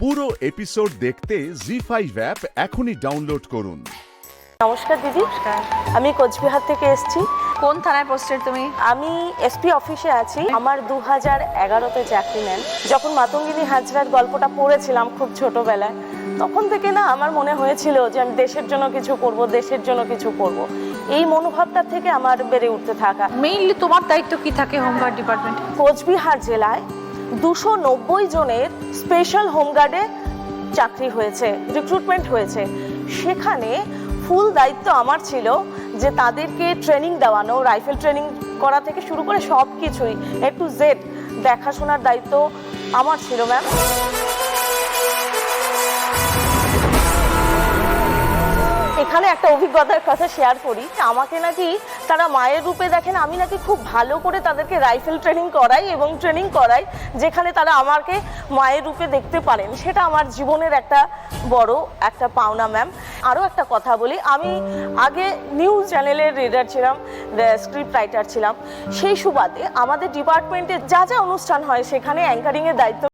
পুরো এপিসোড দেখতে জি5 অ্যাপ এখনই ডাউনলোড করুন। নমস্কার দিদি, আমি কোচবিহার থেকে এসেছি। কোন থানায় পোস্টেড তুমি? আমি এসপি অফিসে আছি। আমার 2011-তে চাকরি নেন। যখন মাতঙ্গিনী হাজরার গল্পটা পড়েছিলাম খুব ছোটবেলায়, তখন থেকে না আমার মনে হয়েছিল যে আমি দেশের জন্য কিছু করব, দেশের জন্য কিছু করব। এই মনোভাবটা থেকে আমার বেড়ে উঠতে থাকা। মেইনলি তোমার দায়িত্ব কি থাকে হোমগার্ড ডিপার্টমেন্ট? কোচবিহার জেলায় 290 জনের স্পেশাল হোমগার্ডে চাকরি হয়েছে, রিক্রুটমেন্ট হয়েছে। সেখানে ফুল দায়িত্ব আমার ছিল যে তাদেরকে ট্রেনিং দেওয়ানো, রাইফেল ট্রেনিং করা থেকে শুরু করে সব কিছুই A to Z দেখাশোনার দায়িত্ব আমার ছিল ম্যাম। এখানে একটা অভিজ্ঞতার কথা শেয়ার করি। আমাকে নাকি তারা মায়ের রূপে দেখেন, আমি নাকি খুব ভালো করে তাদেরকে রাইফেল ট্রেনিং করাই এবং ট্রেনিং করাই, যেখানে তারা আমাকে মায়ের রূপে দেখতে পারেন। সেটা আমার জীবনের একটা বড় একটা পাওনা ম্যাম। আরও একটা কথা বলি, আমি আগে নিউজ চ্যানেলের রিডার ছিলাম, স্ক্রিপ্ট রাইটার ছিলাম। সেই সুবাদে আমাদের ডিপার্টমেন্টে যা যা অনুষ্ঠান হয় সেখানে অ্যাঙ্কারিংয়ের দায়িত্ব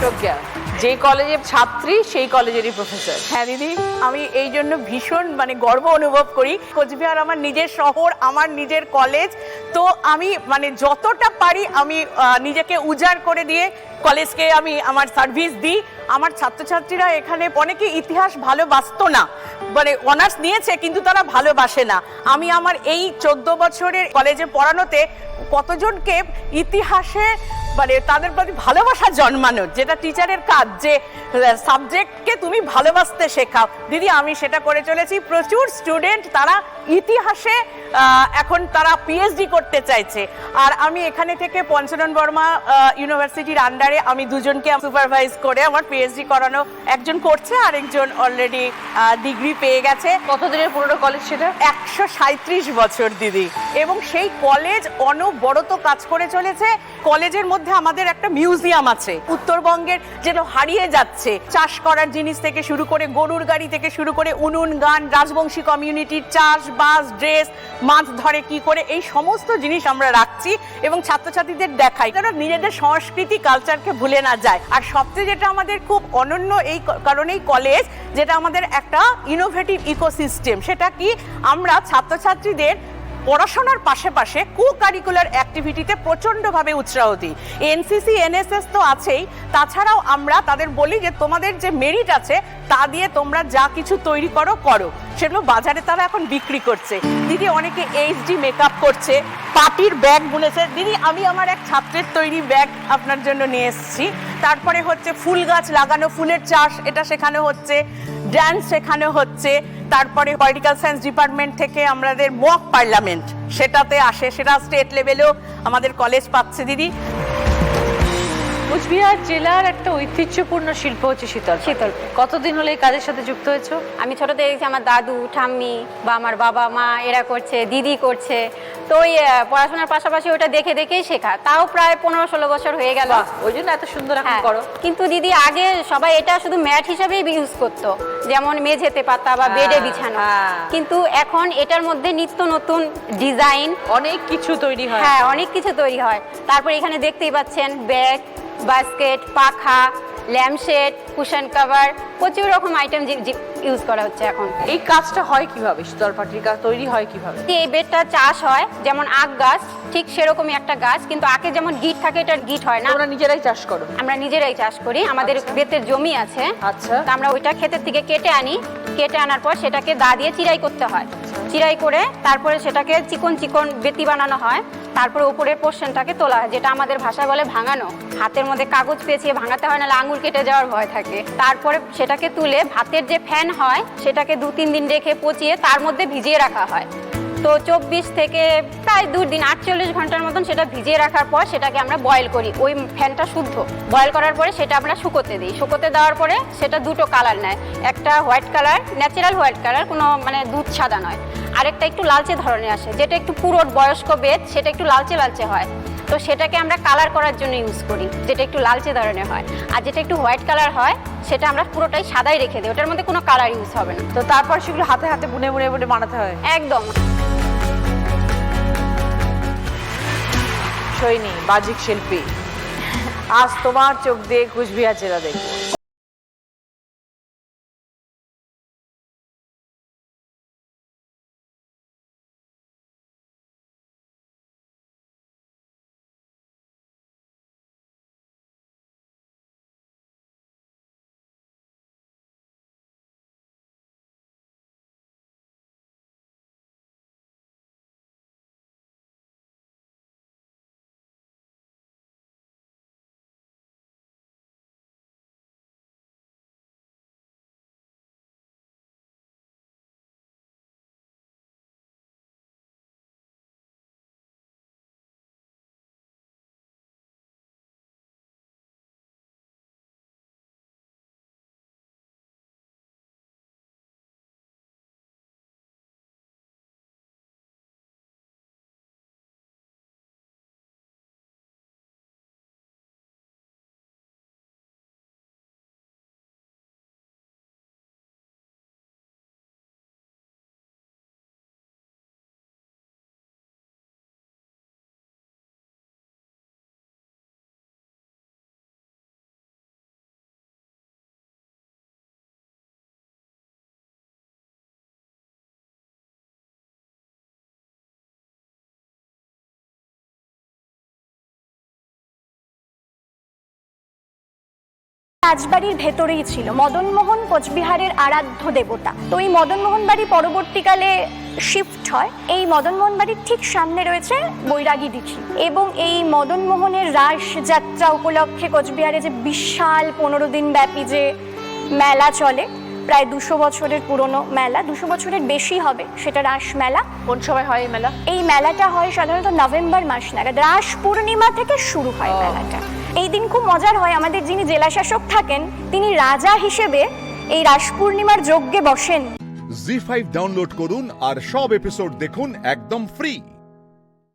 প্রজ্ঞা, যে কলেজের ছাত্রী সেই কলেজেরই প্রফেসর। হ্যাঁ দিদি, আমি এই জন্য ভীষণ গর্ব অনুভব করি। কোচবিহার আমার নিজের শহর, আমার নিজের কলেজ। তো আমি যতটা পারি আমি নিজেকে উজাড় করে দিয়ে কলেজকে আমি আমার সার্ভিস দিই। আমার ছাত্রছাত্রীরা এখানে অনেকে ইতিহাস ভালোবাসতো না, অনার্স নিয়েছে কিন্তু তারা ভালোবাসে না। আমি আমার এই 14 বছরের কলেজে পড়ানোতে কতজনকে ইতিহাসে তাদের প্রতি ভালোবাসা জন্মানোর, যেটা টিচারের কাজ, যে সাবজেক্টকে তুমি ভালোবাসতে শেখাও। দিদি, আমি সেটা করে চলেছি। প্রচুর স্টুডেন্ট তারা ইতিহাসে এখন তারা পিএইচডি করতে চাইছে। আর আমি এখানে থেকে পঞ্চনন বর্মা ইউনিভার্সিটির আন্ডারে আমি দুজনকে সুপারভাইজ করে আমার পিএইচডি করানো, একজন করছে আর একজন অলরেডি ডিগ্রি পেয়ে গেছে। কতদিনের পুরনো কলেজ সেটা? 137 বছর দিদি। এবং সেই কলেজ অনবরত কাজ করে চলেছে। কলেজের মধ্যে আমাদের একটা মিউজিয়াম আছে, উত্তরবঙ্গের যেন হারিয়ে যাচ্ছে। চাষ করার জিনিস থেকে শুরু করে, গরুর গাড়ি থেকে শুরু করে, উনুন গান, রাজবংশী কমিউনিটির চাষবাস, ড্রেস, মাছ ধরে কি করে, এই সমস্ত জিনিস আমরা রাখছি এবং ছাত্রছাত্রীদের দেখাই, কারণ নিজেদের সংস্কৃতি কালচারকে ভুলে না যায়। আর সবচেয়ে যেটা আমাদের খুব অনন্য এই কারণেই কলেজ, যেটা আমাদের একটা ইনোভেটিভ ইকোসিস্টেম। সেটা কি, আমরা ছাত্রছাত্রীদের পড়াশোনার পাশে কো কারিকুলার অ্যাক্টিভিটিতে প্রচণ্ডভাবে উৎসাহ দিই। এনসিসি, এনএসএস তো আছেই, তাছাড়াও আমরা তাদের বলি যে তোমাদের যে মেরিট আছে তা দিয়ে তোমরা যা কিছু তৈরি করো, সেগুলো বাজারে তারা এখন বিক্রি করছে। দিদি, অনেকে এইচডি মেকআপ করছে, পার্টির ব্যাগ বুনেছে। দিদি, আমি আমার এক ছাত্রের তৈরি ব্যাগ আপনার জন্য নিয়ে এসেছি। তারপরে হচ্ছে ফুল গাছ লাগানো, ফুলের চাষ, এটা শেখানো হচ্ছে। ড্যান্স শেখানো হচ্ছে। তারপরে পলিটিক্যাল সায়েন্স ডিপার্টমেন্ট থেকে আমাদের মক পার্লামেন্ট সেটাতে আসে, সেটা স্টেট লেভেলেও আমাদের কলেজ পাচ্ছে দিদি। কোচবিহার জেলার একটা ঐতিহ্যপূর্ণ শিল্প হচ্ছে শীতল শীতল। কতদিন হলো এই কাজের সাথে যুক্ত হয়েছো? আমি ছোট থেকে দেখছি আমার দাদু ঠাম্মি বা আমার বাবা মা এরা করছে, দিদি করছে। তো ওই পড়াশোনার পাশাপাশি ওটা দেখে দেখেই শেখা। তাও প্রায় 15-16 বছর হয়ে গেল। ওই জন্য এত সুন্দর এখন হ্যাঁ, করো। কিন্তু দিদি আগে সবাই এটা শুধু ম্যাট হিসাবেই ইউজ করতো, যেমন মেঝেতে পাতা বা বেডে বিছানো। হ্যাঁ। কিন্তু এখন এটার মধ্যে নিত্য নতুন ডিজাইন, অনেক কিছু তৈরি হয়। হ্যাঁ অনেক কিছু তৈরি হয়। তারপর এখানে দেখতেই পাচ্ছেন ব্যাগ, বাস্কেট, পাখা, ল্যাম্পশেড, কুশন কভার, প্রচুর রকম আইটেম ইউজ করা হচ্ছে এখন। এই কাজটা হয় কিভাবে? শীতল পাটির কাজ তৈরি হয় কিভাবে? এই বেডটা চাষ হয় যেমন আখ গাছ, ঠিক সেরকমই একটা গাছ, কিন্তু আখে যেমন গিট থাকে এটার গিট হয় না। তোমরা নিজেরাই চাষ করো? আমরা নিজেরাই চাষ করি, আমাদের বেতের জমি আছে। আচ্ছা। তো আমরা ওইটা ক্ষেতের থেকে কেটে আনি, কেটে আনার পর সেটাকে দা দিয়ে চিরাই করতে হয়। চিরাই করে তারপরে সেটাকে চিকন চিকন বেতি বানানো হয়। তারপরে উপরের পোর্শনটাকে তোলা হয়, যেটা আমাদের ভাষায় বলে ভাঙানো। হাতের মধ্যে কাগজ পেঁচিয়ে ভাঙাতে হয়, নাহলে আঙুল কেটে যাওয়ার ভয় থাকে। তারপরে সেটাকে তুলে ভাতের যে ফ্যান হয় সেটাকে 2-3 দিন রেখে পচিয়ে তার মধ্যে ভিজিয়ে রাখা হয়। তো 24 থেকে প্রায় 2 দিন 48 ঘন্টার মতন সেটা ভিজিয়ে রাখার পর সেটাকে আমরা বয়েল করি। ওই ফ্যানটা শুদ্ধ বয়েল করার পরে সেটা আমরা শুকোতে দিই। শুকোতে দেওয়ার পরে সেটা দুটো কালার নেয়, একটা white colour, natural white colour, কোনো মানে দুধ সাদা নয়। আরেকটা একটু লালচে ধরনের আসে, যেটা একটু পুরো বয়স্ক বেত, সেটা একটু লালচে লালচে হয়। তো সেটাকে আমরা কালার করার জন্য ইউজ করি, যেটা একটু লালচে ধরনের হয়। আর যেটা একটু হোয়াইট কালার হয় সেটা আমরা পুরোটাই সাদাই রেখে দিই, ওটার মধ্যে কোনো কালার ইউজ হবে না। তো তারপর সেগুলো হাতে হাতে বুনে বুনে বুনে বানাতে হয়? একদম। সৈনী বাজিক শিল্পী, আজ তোমার চোখ দিয়ে কোচবিহার জেলা দেখবো। রাজবাড়ির ভেতরেই ছিল। মদনমোহন কোচবিহারের আরাধ্য দেবতা। তো এই মদনমোহন বাড়ি পরবর্তীকালে শিফট হয়। এই মদনমোহন বাড়ির ঠিক সামনে রয়েছে বৈরাগী দিঘি, এবং এই মদনমোহনের রাস যাত্রা উপলক্ষে কোচবিহারে যে বিশাল 15 দিন ব্যাপী যে মেলা চলে, প্রায় 200 বছরের পুরনো মেলা, 200 বছরের বেশি হবে, সেটা রাস মেলা। কোন সময় হয় এই মেলা? এই মেলাটা হয় সাধারণত নভেম্বর মাস নাগাদ, রাস পূর্ণিমা থেকে শুরু হয় মেলাটা। এই দিন খুব মজার হয়, আমাদের যিনি জেলাশাসক থাকেন তিনি রাজা হিসেবে এই রাস পূর্ণিমার যজ্ঞে বসেন। জি5 ডাউনলোড করুন আর সব এপিসোড দেখুন একদম ফ্রি।